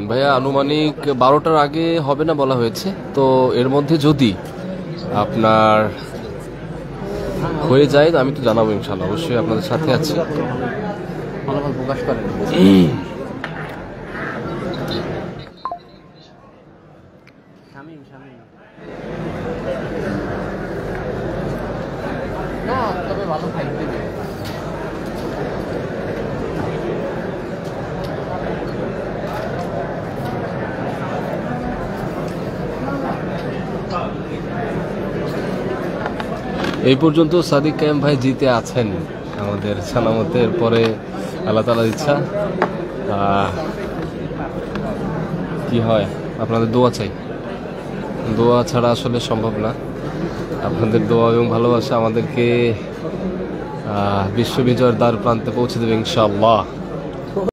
ভাইয়া আনুমানিক 12টার আগে হবে না বলা হয়েছে, তো এর মধ্যে যদি আপনার হয়ে যায় আমি তো জানাবো ইনশাল্লাহ, অবশ্যই আপনাদের সাথে আছি। প্রকাশ করেন না, তবে ভালো খাইতে এই পর্যন্ত সাদিক কায়েম ভাই জিতে আছেন আমাদের সালামতের পরে, আল্লাহ তাআলার ইচ্ছা কি হয় আপনাদের দোয়া চাই, দোয়া ছাড়া আসলে সম্ভব না। আপনাদের দোয়া এবং ভালোবাসা আমাদেরকে বিশ্ব বিজয়ের দ্বার প্রান্তে পৌঁছে দেবে ইনশাআল্লাহ।